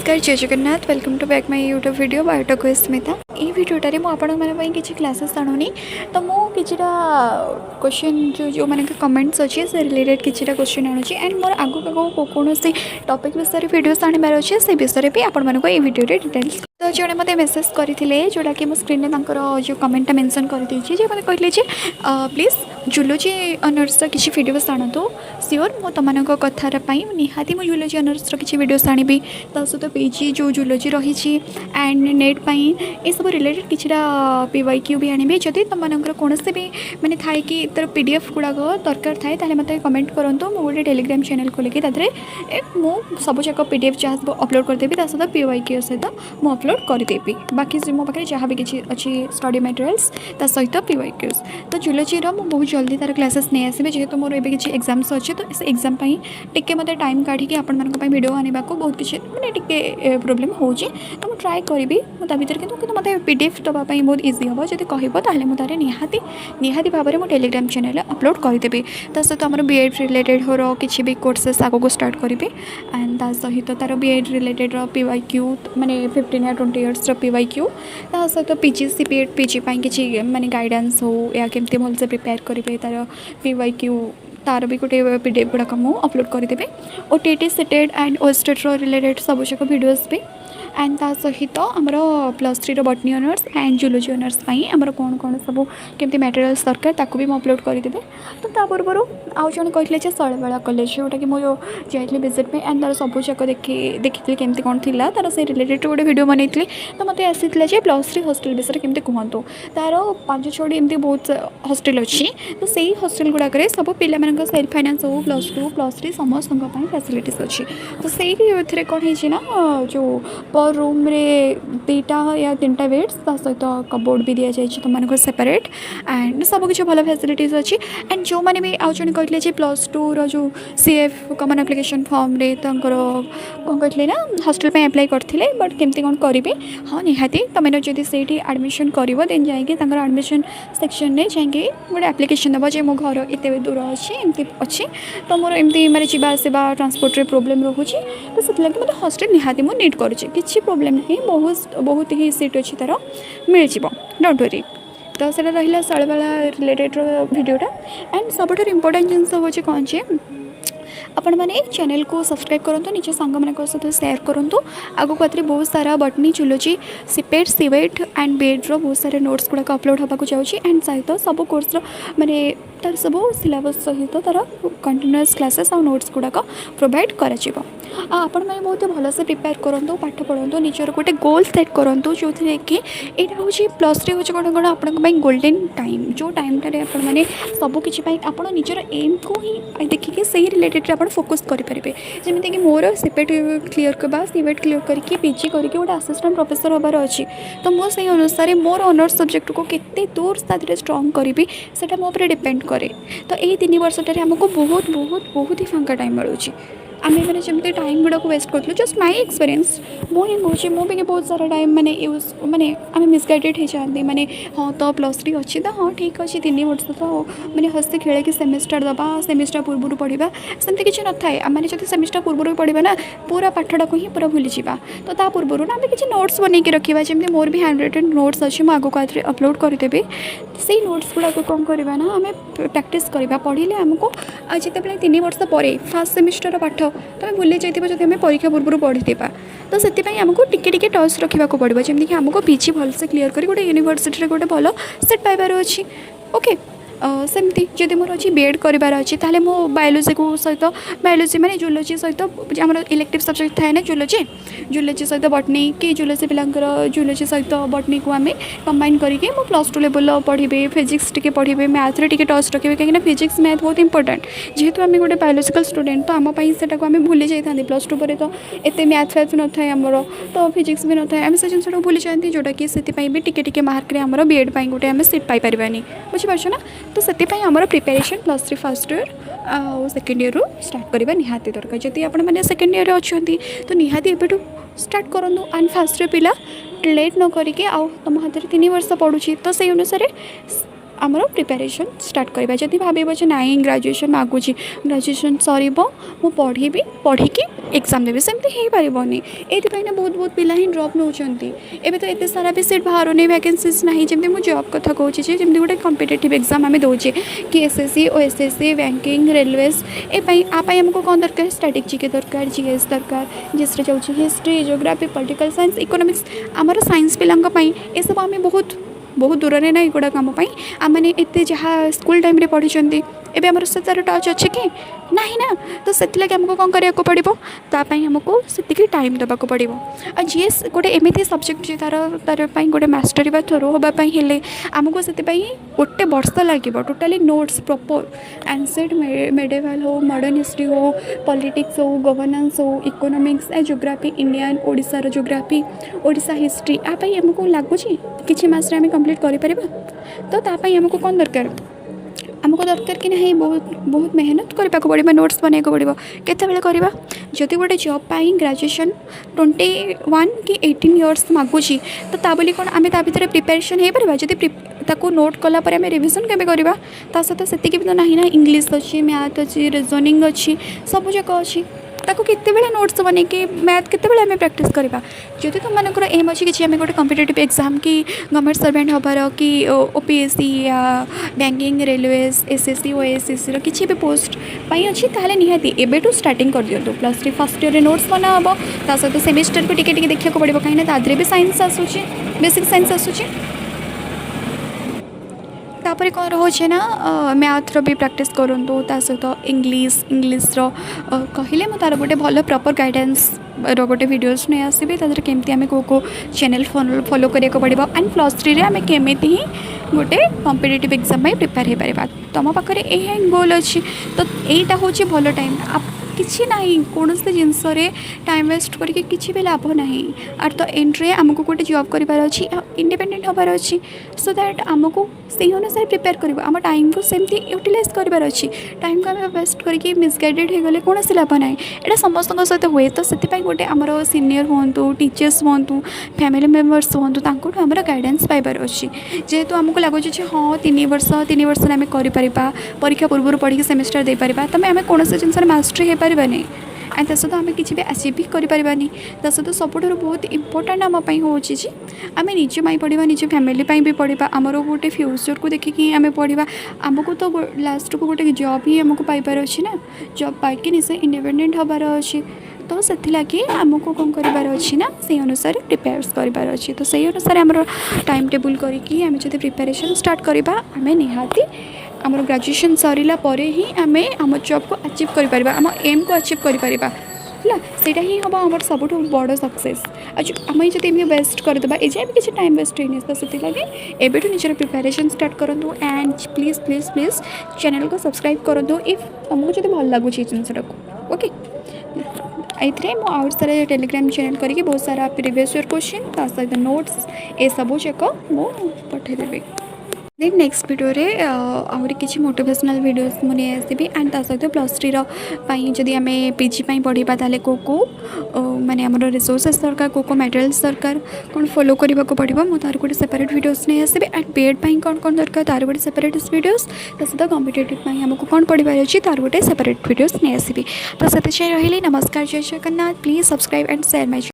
नमस्कार जय Jagannath welcome to back my YouTube video biotech Smita ये भिडियोटे मुझे किसी क्लासेस आणुनी तो मुझे क्वेश्चन जो मैंने कमेंट्स अच्छे से रिलेटेड किसी क्वेश्चन आणुची एंड मोर आगू कौन से टॉपिक विषय वीडियोस आनबार अच्छे से विषय भी आपण ये वीडियो डिटेल्स तो जो मत मेसेज करते जोटा कि स्क्रीन में जो कमेंटा मेंशन कर देती मत कहले प्लीज जूलोजी ऑनर्स किसी वीडियोस आणतु सियोर मो तुम कथार निहाती मो जूलोजी ऑनर्स किसी वीडियोस आनी सहित पीजी जो जूलोजी रही एंड नेट ये सब रिलेटेड किसी पीवाईक्यू भी आनी जदि तुम कौन से भी मैंने थाए कि तर पीडीएफ गुड़ाक दरकार थाए ताले मत कमेंट करूँ मुझे गोटे टेलीग्राम चैनल खोलिकी मुझे सबूक पीडीएफ जहाँ अपलोड करदेवी सहित पीवाईक्यू सहित मुझे अपलोड करदेवी बाकी मो पाखे जहाँ भी किसी अच्छी स्टडी मटेरियल्स सहित पीवाईक्यूज तो जूलोजी बहुत जल्दी तार क्लासेस नहीं आसबे जेहेतु मोर ए किसी एग्जाम्स अच्छे तो से एग्जाम टिके मत टाइम काढ़ी आपण मैं वीडियो आने को बहुत किसी मैंने टे प्रोब्लेम हो तो मुझे ट्राए करी भर कि मत पीडीएफ दवाई बहुत इजी हम जब कह मुझे निहाती निहाती भाव में टेलीग्राम चैनल अपलोड करदेवी सहित आम बीएड रिलेटेड हो किसी भी कोर्सेस आगे को स्टार्ट करी एंड सहित तार बीएड रिलेटेड पीवाईक्यू मैंने 15 या 20 इयर्स पीवाईक्यू सहित पीजी सीपीएड पीजी किसी मैंने गाइडेंस हो या केमती भलसे प्रिपेयर करेंगे तार पीवाईक्यू तार भी गोटे पीडीएफ गुड़ाक मुझे अपलोड करदेवी OTET CTET and OSSTET related सबूक वीडियोस भी एंड ता सहित आमर +3 botany honours and zoology honours आमर कौन कौन सब केमती मटेरियल्स दरकार ताकू भी मुझे अपलोड करदेवी तो ता पूर्व आउ जन कहते शैलबाला कॉलेज जोटा कि मुझे जाइली विजिट में एंड तार सबूक देखी केमती कौन थी तार से रिलेटेड गोटे वीडियो बनई तो मत आसी +3 हॉस्टल विषय केमती कहतु तार 5-6 एमती बहुत हॉस्टल अच्छी तो सही हॉस्टल गुड़ाक सब पिला सेल्फ फाइनेंस हो +2 +3 समस्त फैसिलिटीज अच्छी तो सही कौन है जो पर रूम रे 2टा या 3टा बेड्स सहित कबोर्ड भी दि जाए तुम सेपरेट एंड सब किसी भल फैसिलिटीज अच्छी एंड जो मैंने भी आउ जन कहते +2 जो सीएफ कमन एप्लिकेशन फॉर्म रे कौन कहते ना हॉस्टल पे अप्लाई करते बट केमती कौन करेंगे हाँ निहाती तुम जब से एडमिशन कर देन जाकर एडमिशन सेक्शन में जाकि गोटे एप्लिकेशन देव जे मो घर एत दूर अच्छी एमती अच्छी तो मोर एमती मारे जावासवा ट्रांसपोर्ट प्रॉब्लम रोचे तो से मतलब हॉस्टल निहाती मुझे नीड करुँच किसी प्रॉब्लम नहीं बहुत ही सीट अच्छी तार मिल डोंट वरी तो सर रहा शैलबाला रिलेटेड वीडियोटा एंड सब इम्पोर्टेंट जिनस हूँ कौन चे आपण मैंने चैनल को सब्सक्राइब करूँ निज सांग मान सहित सेयार करूँ आगू को बहुत सारा botany zoology CPET CVET and BEd बहुत सारे नोट्स गुड़ाक अपलोड होगा जाऊँगी एंड सहित सब कोर्स माने तार सब सिलेबस सहित तार कंटिन्यूअस क्लासेस और नोट्स गुड़ाक प्रोवाइड कर आपण मैंने बहुत भलसे प्रिपेयर करूँ पाठ पढ़ु निजर गोटे गोल सेट करूँ जो थे कि यहाँ हूँ +3 हूँ कौन कौन आपण गोल्डन टाइम जो टाइम मैंने सबकि आप निजर एम को ही देखिए से रिलेटेड आप फोकस करेंगे जमीक मोर सीपेट क्लीयर करवा सीवेट क्लीयर करके पीजी करके गोटे असिस्टेंट प्रोफेसर होबार अच्छी तो मुझे अनुसार मोर ऑनर्स सब्जेक्ट को केते दूर स्ट्रॉन्ग करी से मो डिपेंड करे तो यही 3 वर्ष आमको बहुत बहुत बहुत ही फांका टाइम मिलूँ आम मैंने जमी टाइम गुड़ा वेस्ट करूँ जस्ट माय एक्सपीरियंस मुझे कहूँ मुझे बहुत सारा टाइम मैंने यूज मैंने आम मिसगाइडेड हो जाती मैंने हाँ तो +3 अच्छी तो हाँ ठीक अच्छे 3 वर्ष तो मैंने हस्ते खेल कि सेमिस्टर दबा सेमिस्टर पूर्व पढ़ा सेमती किसी न थाए मैंने जो सेमिस्टर पूर्व पढ़ा ना पूरा पाठटा को ही पूरा भूली जावा तो ता पूर्व ना आम किसी नोट्स बन के रखा जमी मोर भी हैंड रिटन नोट्स अच्छे मुझे आगे को अपलोड करदेवी से नोट्स गुड़ाक कौन करवा ना आम प्रैक्टिस करवा पढ़े आमको जिते 3 वर्ष पर फास्ट सेमिस्टर पाठ तुम भूली जाइए जब आम परीक्षा पूर्व पढ़ीवा तो से आमको टिके टच रखा पड़ो जमीक आमको पीजी भलसे क्लीयर कर गोटे यूनिवर्सिटी गोटे भल सेट पाइबार अच्छी ओके सेमती जदि मोर अच्छी बीएड करार अच्छी ताले मो बायोलोजी को सहित बायोलोजी माने जूलोजी सहित आम इलेक्टिव सब्जेक्ट थाए ना जूलोजी सहित बटनी कि जूलोजी पिलांकर जूलोजी सहित बटनी को आम कंबाइन करके मो +2 लेवल पढ़े फिजिक्स टी पढ़े मैथ रे टच रखिए कहीं फिजिक्स मैथ बहुत इंपोर्टेंट जेहेतु आम गोटे बायोलोजिकल स्टूडेंट तो आम से आम भूली जाता +2 पर तो एत मैथ फैथ न था आमर तो फिजिक्स भी न था आम से जिन भूली जाती जोटा कि से टिके मार्क आम बीएड गोटे आम सीट पाइपारानी बुझीपार ना तो से आमर प्रिपेरेसन +3 फर्स्ट इयर आ सेकेंड इयर स्टार्ट करवा निहाती दरकार जदि आप मैंने सेकेंड इयर अच्छा तो निहाती एबेठू स्टार्ट करूँ एंड फर्स्ट इयर पिला लेट न करके तुम हाथ में 3 वर्ष पढ़ुची तो से अनुसार आमर प्रिपेरेसन स्टार्ट करवा जब भाव ना ग्रेजुएशन मागुची ग्रेजुएशन सर मु पढ़ी पढ़ी एग्जाम देवी सेमती हो पारनी ये बहुत बहुत पिला ही ड्रप नौ एवं तो ये सारा भी सीट बाहर नहीं वैकेंसीज ना जमी मुझे जॉब कथा कहूँ जमी गोटे कम्पिटेटिव एग्जाम आम दौचे कि एसएससी ओएसएससी बैंकिंग रेलवेज आमको कौन दरकार स्ट्रैटेजी के दरकार जीएस दरकार जिससे जाऊँगी history geography political science economics आमर साइंस पिलांई ये सब आम बहुत बहुत दूर में ना युवा कम आम मैंने एत जहाँ स्कूल टाइम पढ़ी एवं आम से तार टच अच्छे कि ना ना तो से आमको कौन कराया पड़ो तापाई आमको से टाइम देवाक पड़ो आ जीएस गोटे एमती सब्जेक्ट तार तार गोटे मास्टरी बा थ्रो हाँपाई आमको से गोटे वर्ष लगे totally notes proper ancient medieval हो मॉडर्न हिस्ट्री हो पॉलिटिक्स हो गवर्नेंस हो इकोनॉमिक्स जियोग्राफी इंडियन ओडिशार जियोग्राफी ओडिशा हिस्ट्री आपाई आमको लगुच कि मस कंप्लीट कर तो तापाई आमको कौन दरकार आमको दरकार कि नहीं बहुत बहुत मेहनत करने को पड़ो नोट्स बनवाक पड़ो केतबेले करवा जदि गोटे जॉब पाई ग्रेजुएशन 21 कि 18 इयर्स मागुची तो ता बोली कौन आम ता भर प्रिपेरेसन हो पार जब ताको नोट कला आम रिविजन केबे करवा ता सहित से भी तो ना ना इंग्लिश अच्छी मैथ अच्छी रिजनिंग अच्छी सब जाक अच्छी ताको केतेबेले नोट्स बन के मैथ केतेबेले आम प्रैक्टिस करवा जदि तुम मानकर एम अच्छी कि आम गोटे कम्पिटेटिव एग्जाम कि गवर्नमेंट सर्वेंट हबार कि ओपीएससी या बैंकिंग रेलवेज एसएससी ओएसएससी किसी भी पोस्ट पाई अच्छी ताहले निहाती एबेटू स्टार्टिंग कर दियो +3 फर्स्ट ईयर नोट्स बना हम ता सहित सेमिस्टर को टिके देखा पड़ो कहीं तादरे भी साइंस आसूची बेसिक साइंस आसूची तापर कौन रोचे ना मैथ्र भी प्रैक्टिस करूँ ता सहित इंग्लीश कहले मुझे तार गोटे भल प्रॉपर गाइडेंस गोटे वीडियोस नहीं आसबि तादर केमती आम को चैनल फॉलो करिया को पड़ो एंड +3 रे आम केमिति ही गोटे कॉम्पिटिटिव एग्जाम प्रिपेयर हो पार तुम पाखे यही गोल अच्छी तो यहीटा हूँ भल टाइम किसी ना कौन से जिनस टाइम वेस्ट करके किसी भी लाभ ना आर तो एंड्रे आमको गोटे जॉब करार अच्छी इंडिपेंडेंट हबार अच्छी सो दैट आमको से अनुसार प्रिपेयर कर आम टाइम को सेमती यूटिलाइज करार अच्छी टाइम को आम वेस्ट करके मिसगाइडेड हो गले कौन से लाभ ना यहाँ समस्त सहित हुए तो से गोटे आमर सीनियर हूँ टीचर्स हूँ फैमिली मेम्बर्स हूँ आम गाइडेंस पाइबार अच्छी जेहेतु आमको लगुच हाँ 3 वर्ष आम कर परीक्षा पूर्व पढ़ी सेमिस्टर दे पार तुम आम कौन से जिन मास्टरी हो पारबानी एंड ता सहित आम किसी भी अचीव भी करें ता सहित सबुठ बहुत इम्पोर्टाट आमपाई हूँ आम निज पढ़ा निज फैमिली भी पढ़ा आमर गोटे फ्यूचर को देखिकी आम पढ़ा आमको तो लास्ट को गोटे जॉब ही आमको पाइबार अच्छी ना जॉब पाइक निजे इंडिपेंडेंट हबार अच्छी तो से लगे आमको कौन करार अच्छी ना से अनुसार प्रिपेयर करार अच्छी तो से अनुसार आम टाइम टेबुल करके आम जो प्रिपेरेसन स्टार्ट करवा आम निहाती आमर ग्रेजुएशन सरला ही आम आम जॉब को अचीव कर आम एम को अचीव कर सेटा ही हम आम सब बड़ सक्सेस आम जब वेस्ट करदे एजाए भी किसी टाइम वेस्ट होनी तो से लगे एबेठू निजर प्रिपेरेसन स्टार्ट करूँ and please please please channel को सब्सक्राइब करूँ इफ तुमको जो भल लगुच जिनसा ओके ये आउट सारा टेलीग्राम चैनल करके बहुत सारा प्रीवियस ईयर क्वेश्चन ता सहित नोट्स ये सब जाक मुझे पठेदेवी देन नेक्स्ट वीडियो रे आहुरी किसी मोटिवेशनल वीडियोस मुझे आसबि एंड ता सहित +3 जदि आम पीजी पढ़ा ताले को माने आमर रिसोर्सेस दरकार को मटेरियल्स दरकार कौन फॉलो करने को पड़ो मुझे तार गोटे सेपरेट वीडियोस नहीं आसबि एंड बीएड कौन कौन दरकार तार गोटे सेपरेट वीडियोस तो सहित कॉम्पिटिटिव आमको कौन पढ़ार अच्छी तार गोटे सेपरेट वीडियोस नहीं आसबि तो से रही नमस्कार जय Jagannath please subscribe and share my